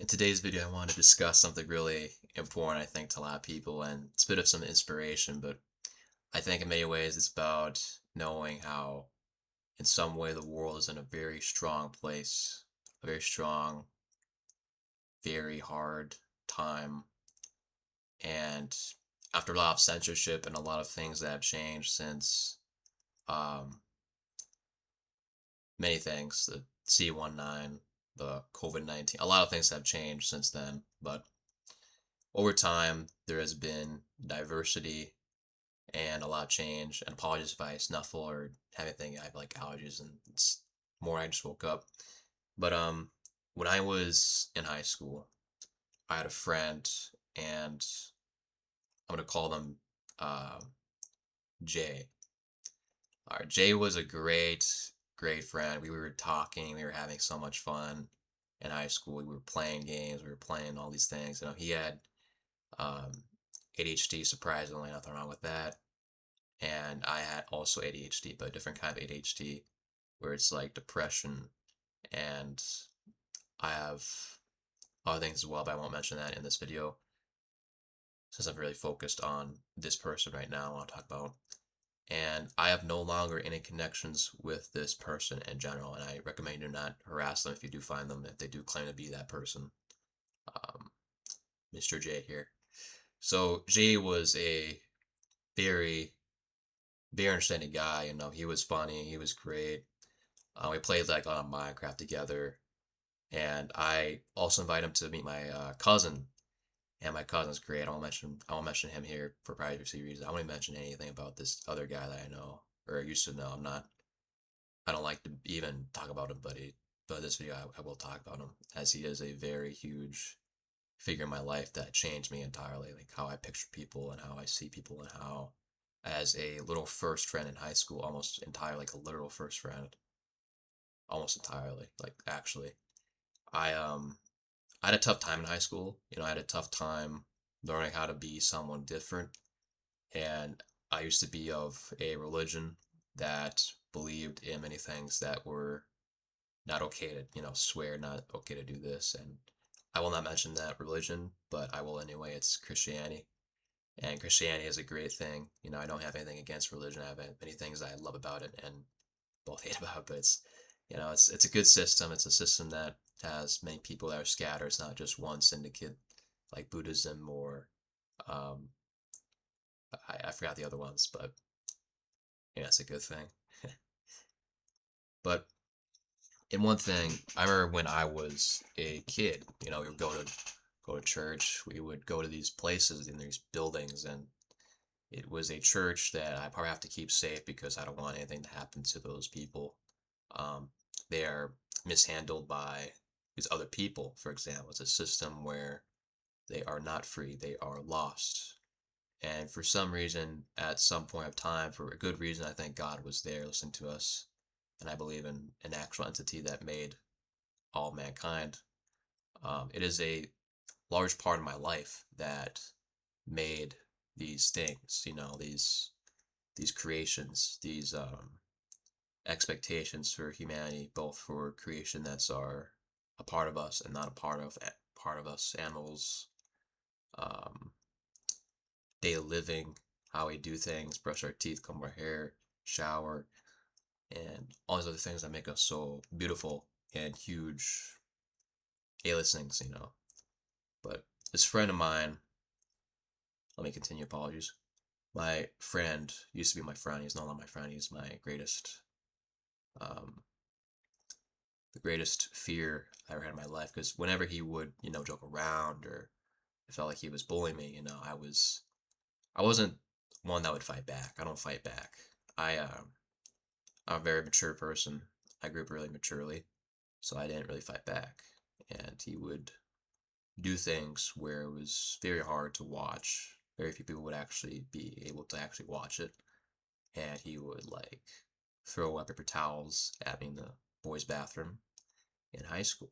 In today's video, I want to discuss something really important, I think, to a lot of people, and it's a bit of some inspiration, but I think in many ways it's about knowing how, in some way, the world is in a very strong place, a very strong, very hard time. And after a lot of censorship and a lot of things that have changed since um, many things, the C19, the COVID-19, a lot of things have changed since then, but over time, there has been diversity and a lot of change. And apologies if I snuffle or have anything. I have like allergies, and it's more. I just woke up. But when I was in high school, I had a friend, and I'm gonna call them uh, Jay. All right, Jay was a great friend. We were talking. We were having so much fun in high school. We were playing games. We were playing all these things. He had um, ADHD. Surprisingly, nothing wrong with that. And I had also ADHD, but a different kind of ADHD, where it's like depression, and I have other things as well, but I won't mention that in this video since I'm really focused on this person right now. I want to talk about, and I have no longer any connections with this person in general, and I recommend you not harass them if you do find them, if they do claim to be that person. Um, Mr. J here. So Jay was a very, very understanding guy. He was funny. He was great. We played like on Minecraft together, and I also invited him to meet my cousin. And my cousin's great. I won't mention him here for privacy reasons. I won't mention anything about this other guy that I know or used to know. I don't like to even talk about him, but this video I will talk about him, as he is a very huge figure in my life that changed me entirely. Like how I picture people and how I see people, and how, as a little first friend in high school, almost entirely like a literal first friend, almost entirely, like actually. I had a tough time in high school. I had a tough time learning how to be someone different. And I used to be of a religion that believed in many things that were not okay to, swear, not okay to do this. And I will not mention that religion, but I will anyway. It's Christianity. And Christianity is a great thing. I don't have anything against religion. I have many things I love about it and both hate about it, but it's a good system. It's a system that has many people that are scattered. It's not just one syndicate like Buddhism or um, I forgot the other ones, but yeah, it's a good thing. But in one thing, I remember when I was a kid, we would go to church. We would go to these places in these buildings, and it was a church that I probably have to keep safe because I don't want anything to happen to those people. Um, they are mishandled by these other people, for example. It's a system where they are not free, they are lost. And for some reason, at some point of time, for a good reason, I think God was there listening to us. And I believe in an actual entity that made all mankind. It is a large part of my life that made these things, these creations, these expectations for humanity, both for creation that's a part of us and not a part of us, animals, um, daily living, how we do things, brush our teeth, comb our hair, shower, and all these other things that make us so beautiful and huge A-list things. But this friend of mine, let me continue, apologies. My friend used to be my friend. He's no longer my friend. He's my um, the greatest fear I ever had in my life. Because whenever he would, joke around, or it felt like he was bullying me, I wasn't one that would fight back. I don't fight back. I'm a very mature person. I grew up really maturely, so I didn't really fight back. And he would do things where it was very hard to watch. Very few people would actually be able to actually watch it. And he would like throw wet paper towels at me in the boys' bathroom in high school.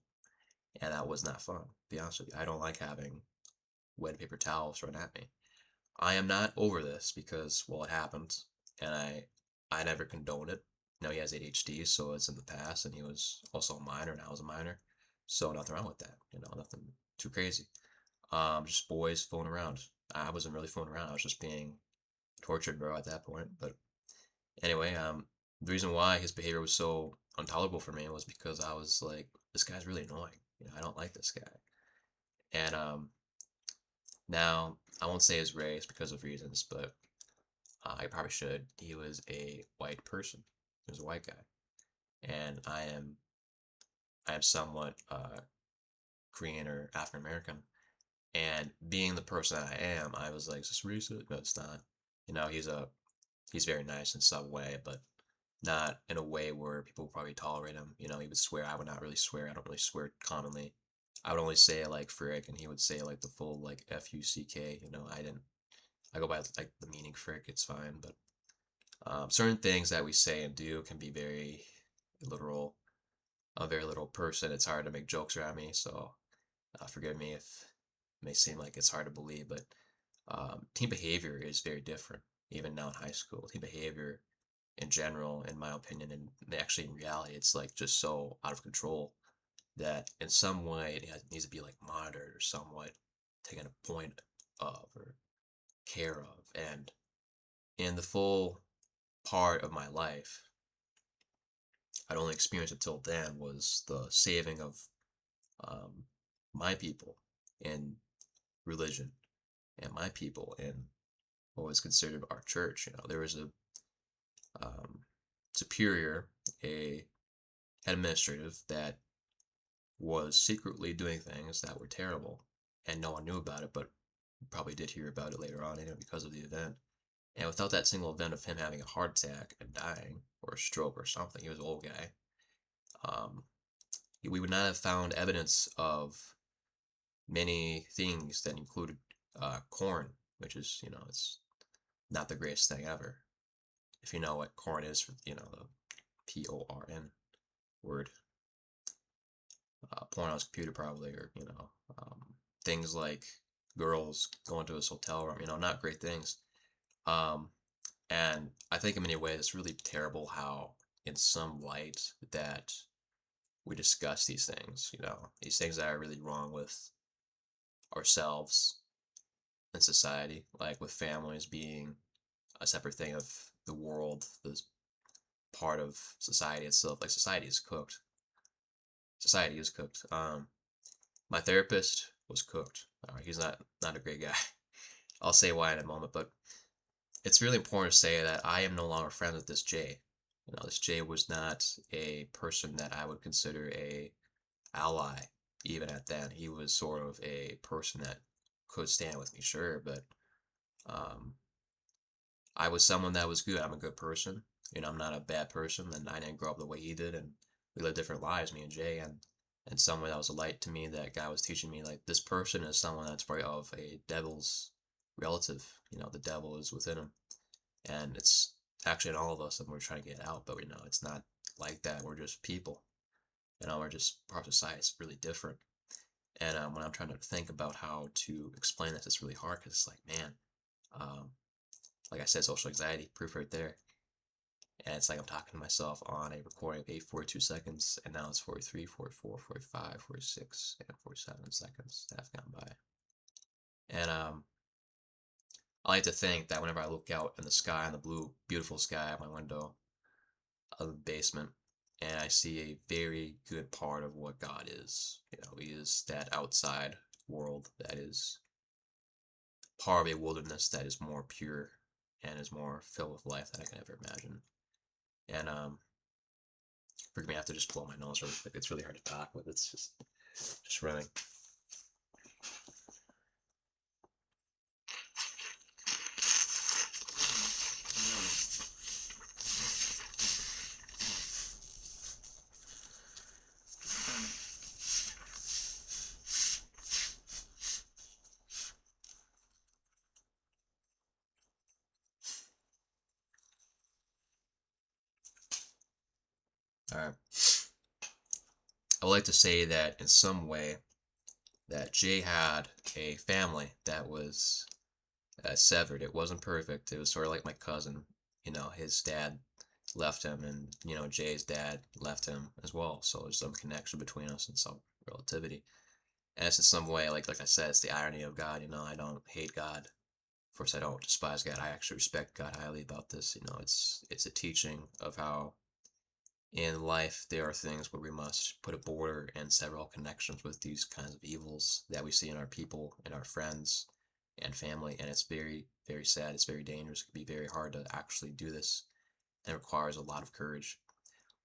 And that was not fun, to be honest with you. I don't like having wet paper towels thrown at me. I am not over this because, well, it happened, and I never condone it. He has ADHD, so it's in the past, and he was also a minor, and I was a minor, so nothing wrong with that. Nothing. too crazy. Just boys fooling around. I wasn't really fooling around. I was just being tortured, bro, at that point. But anyway, the reason why his behavior was so intolerable for me was because I was like, this guy's really annoying. I don't like this guy. And now I won't say his race because of reasons, but I probably should. He was a white person. He was a white guy, and I am somewhat Korean or African American. And being the person that I am, I was like, is this racist? No, it's not. He's very nice in some way, but not in a way where people would probably tolerate him. He would swear. I would not really swear. I don't really swear commonly. I would only say like frick, and he would say like the full like Fuck. I didn't. I go by like the meaning frick. It's fine, but certain things that we say and do can be very literal. I'm a very literal person. It's hard to make jokes around me, so forgive me if it may seem like it's hard to believe, but team behavior is very different, even now in high school. Team behavior in general, in my opinion, and actually in reality, it's like just so out of control that in some way it needs to be like monitored or somewhat taken a point of or care of. And in the full part of my life, I'd only experienced it till then was the saving of um, my people in religion and my people in what was considered our church. There was a um, superior, a head administrative that was secretly doing things that were terrible, and no one knew about it, but probably did hear about it later on, because of the event. And without that single event of him having a heart attack and dying, or a stroke or something, he was an old guy. Um, we would not have found evidence of many things that included corn, which is, it's not the greatest thing ever. If you know what corn is, the PORN word. Porn on his computer probably, or things like girls going to his hotel room, not great things. Um, and I think in many ways it's really terrible how, in some light, that we discuss these things, these things that are really wrong with ourselves and society, like with families being a separate thing of the world, this part of society itself. Like society is cooked. Society is cooked. My therapist was cooked. He's not a great guy. I'll say why in a moment, but it's really important to say that I am no longer friends with this Jay. This Jay was not a person that I would consider a ally, even at that. He was sort of a person that could stand with me, sure, but um, I was someone that was good. I'm a good person. I'm not a bad person, and I didn't grow up the way he did, and we lived different lives, me and Jay, and someone that was a light to me. That guy was teaching me like this person is someone that's part of a devil's relative. The devil is within him, and it's actually in all of us, and we're trying to get out, but it's not like that. We're just people. We're just part of society. It's really different. And when I'm trying to think about how to explain this, it's really hard because it's like, man, um, like I said, social anxiety, proof right there. And it's like I'm talking to myself on a recording of 8:42 seconds, and now it's 43, 44, 45, 46, and 47 seconds that have gone by. And I like to think that whenever I look out in the sky, in the blue, beautiful sky at my window of the basement, and I see a very good part of what God is. He is that outside world that is part of a wilderness that is more pure and is more filled with life than I can ever imagine. And forgive me, I have to just blow my nose really quick. It's really hard to talk with. It's just running. All right. I would like to say that in some way that Jay had a family that was severed. It wasn't perfect. It was sort of like my cousin. His dad left him, and Jay's dad left him as well. So there's some connection between us and some relativity. And it's in some way, like I said, it's the irony of God. I don't hate God. Of course, I don't despise God. I actually respect God highly about this. It's a teaching of how in life there are things where we must put a border and sever all connections with these kinds of evils that we see in our people and our friends and family. And it's very, very sad. It's very dangerous. It can be very hard to actually do this, and it requires a lot of courage.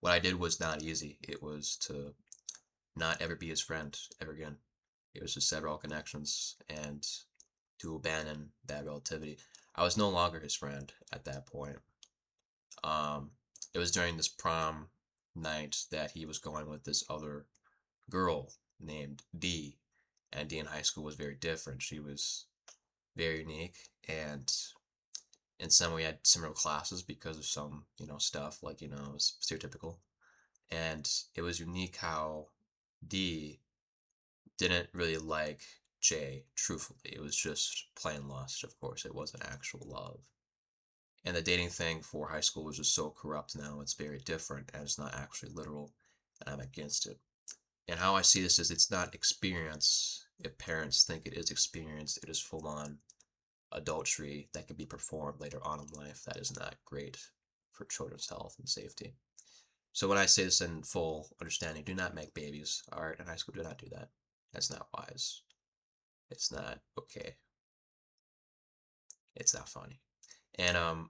What I did was not easy. It was to not ever be his friend ever again. It was to sever all connections and to abandon that relativity. I was no longer his friend at that point. Um, it was during this prom night that he was going with this other girl named D, and D in high school was very different. She was very unique, and in some way we had similar classes because of some, stuff like, it was stereotypical. And it was unique how D didn't really like J, truthfully. It was just plain lust, of course. It wasn't actual love. And the dating thing for high school was just so corrupt now. It's very different and it's not actually literal. And I'm against it. And how I see this is it's not experience. If parents think it is experience, it is full on adultery that can be performed later on in life. That is not great for children's health and safety. So when I say this in full understanding, do not make babies. All right, in high school, do not do that. That's not wise. It's not okay. It's not funny. And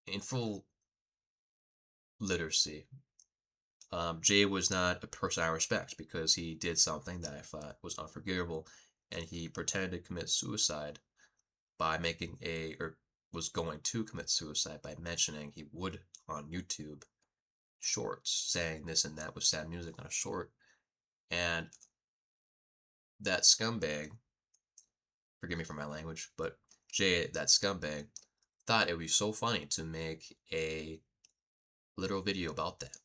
in full literacy, Jay was not a person I respect because he did something that I thought was unforgivable, and he pretended to commit suicide by or was going to commit suicide by mentioning he would on YouTube shorts, saying this and that with sad music on a short. And that scumbag, forgive me for my language, but Jay, that scumbag, thought it would be so funny to make a literal video about that.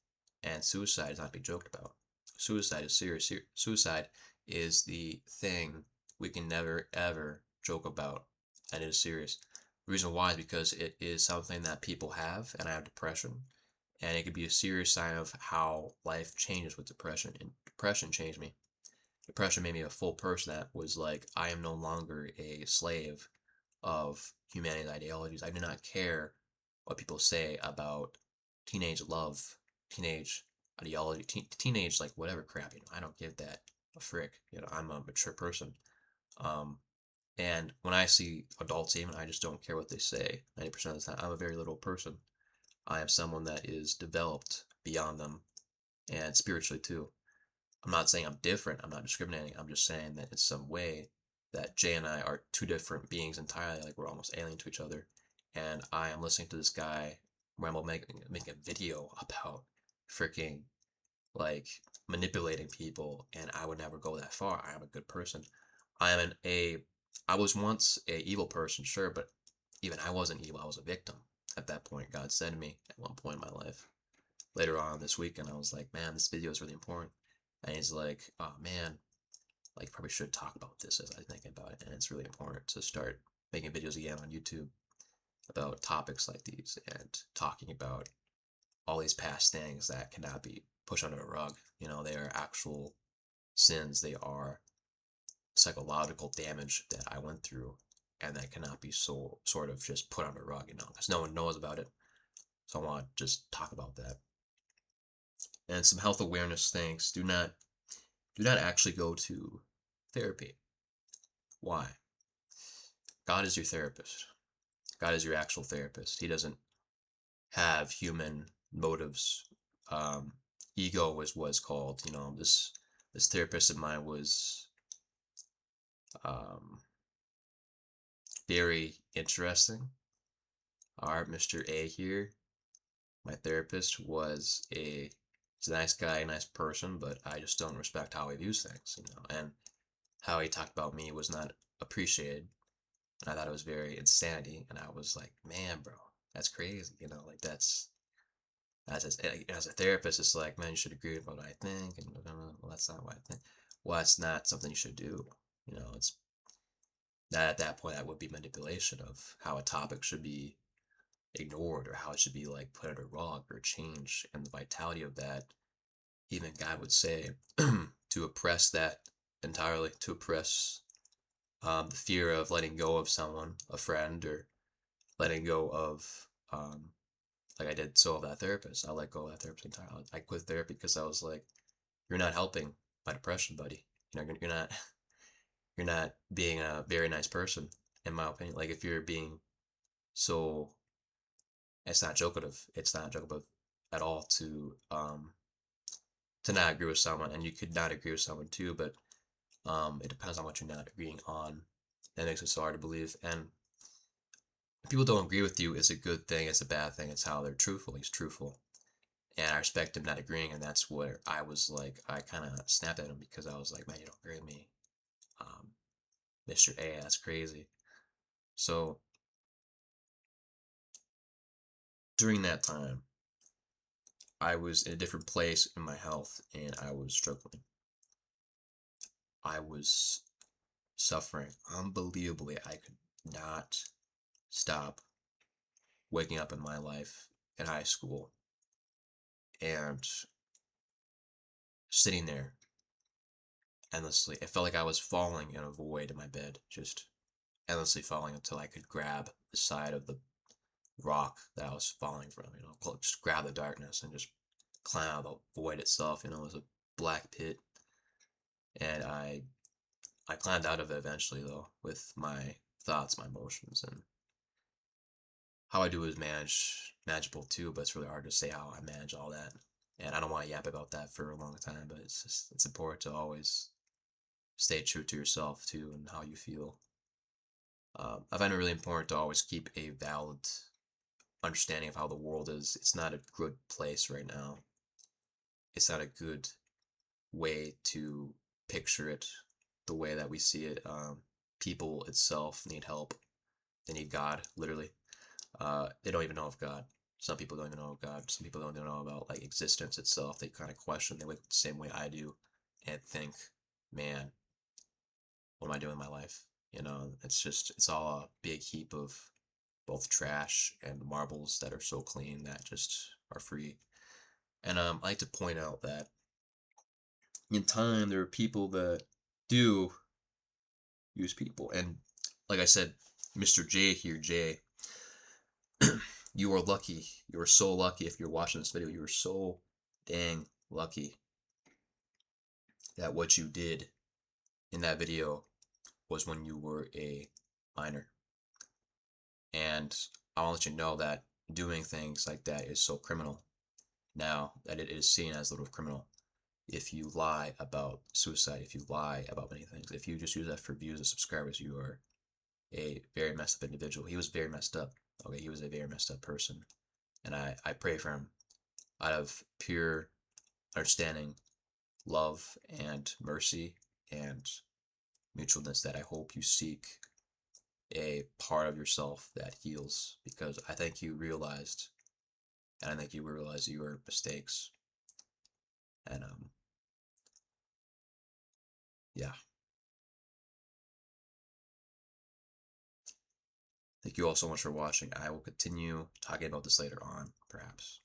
And suicide is not to be joked about. Suicide is serious. Suicide is the thing we can never ever joke about, and it is serious. The reason why is because it is something that people have, and I have depression, and it could be a serious sign of how life changes with depression. And depression changed me. Depression made me a full person that was like, I am no longer a slave of humanity's ideologies. I do not care what people say about teenage love, teenage ideology, teenage like whatever crap. I don't give that a frick. I'm a mature person. Um, and when I see adults, even I just don't care what they say. 90% of the time, I'm a very little person. I am someone that is developed beyond them and spiritually too. I'm not saying I'm different. I'm not discriminating. I'm just saying that in some way that Jay and I are two different beings entirely. Like we're almost alien to each other. And I am listening to this guy Rambo make a video about freaking like manipulating people, and I would never go that far. I am a good person. I am I was once a evil person, sure, but even I wasn't evil. I was a victim. At that point, God said to me at one point in my life, later on this weekend, I was like, man, this video is really important. And he's like, oh man, like probably should talk about this as I think about it. And it's really important to start making videos again on YouTube about topics like these and talking about all these past things that cannot be pushed under a rug. They are actual sins. They are psychological damage that I went through, and that cannot be so sort of just put under a rug, because no one knows about it. So I want to just talk about that. And some health awareness things. Do not actually go to therapy. Why? God is your therapist. God is your actual therapist. He doesn't have human motives. Um, Ego was what's called. This therapist of mine was um, very interesting. All right, Mr. A here, my therapist he's a nice guy, a nice person, but I just don't respect how he views things, and how he talked about me was not appreciated. And I thought it was very insanity, and I was like, man, bro, that's crazy, like as a therapist, it's like, man, you should agree with what I think, and well, that's not what I think. Well, that's not something you should do. It's that at that point that would be manipulation of how a topic should be ignored or how it should be like put under a rug or changed, and the vitality of that. Even God would say to oppress that entirely to oppress the fear of letting go of someone, a friend, or letting go of like I did so of that therapist. I let go of that therapist entirely. I quit therapy because I was like, you're not helping my depression, buddy. You're not you're not being a very nice person, in my opinion. Like if you're being so, it's not jokative. It's not jokative at all to not agree with someone, and you could not agree with someone too, but it depends on what you're not agreeing on. That makes it so hard to believe. And if people don't agree with you, it's a good thing, it's a bad thing, it's how they're truthful. He's truthful. And I respect him not agreeing, and that's where I was like, I kind of snapped at him because I was like, man, you don't agree with me, um, Mr. A, that's crazy. So during that time, I was in a different place in my health, and I was struggling. I was suffering unbelievably. I could not stop waking up in my life in high school and sitting there endlessly. It felt like I was falling in a void in my bed, just endlessly falling until I could grab the side of the rock that I was falling from, just grab the darkness and just climb out of the void itself. It was a black pit. And I climbed out of it eventually, though, with my thoughts, my emotions, and how I do is manageable too, but it's really hard to say how I manage all that. And I don't want to yap about that for a long time, but it's important to always stay true to yourself too and how you feel. I find it really important to always keep a valid understanding of how the world is. It's not a good place right now. It's not a good way to picture it the way that we see it. People itself need help. They need God, literally. They don't even know of God. Some people don't even know of God. Some people don't even know about like existence itself. They kind of question. They wake up the same way I do, and think, "Man, what am I doing in my life?" It's all a big heap of both trash and marbles that are so clean that just are free. And I like to point out that in time there are people that do use people, and like I said, Mr. J here, Jay, you are lucky. You are so lucky. If you're watching this video, you are so dang lucky that what you did in that video was when you were a minor. And I'll let you know that doing things like that is so criminal now that it is seen as a little criminal. If you lie about suicide, if you lie about many things, if you just use that for views and subscribers, you are a very messed up individual. He was very messed up. Okay, he was a very messed up person. And I pray for him out of pure understanding, love, and mercy and mutualness that I hope you seek a part of yourself that heals, because I think you realized, and I think you realize your mistakes. And yeah, thank you all so much for watching. I will continue talking about this later on, perhaps.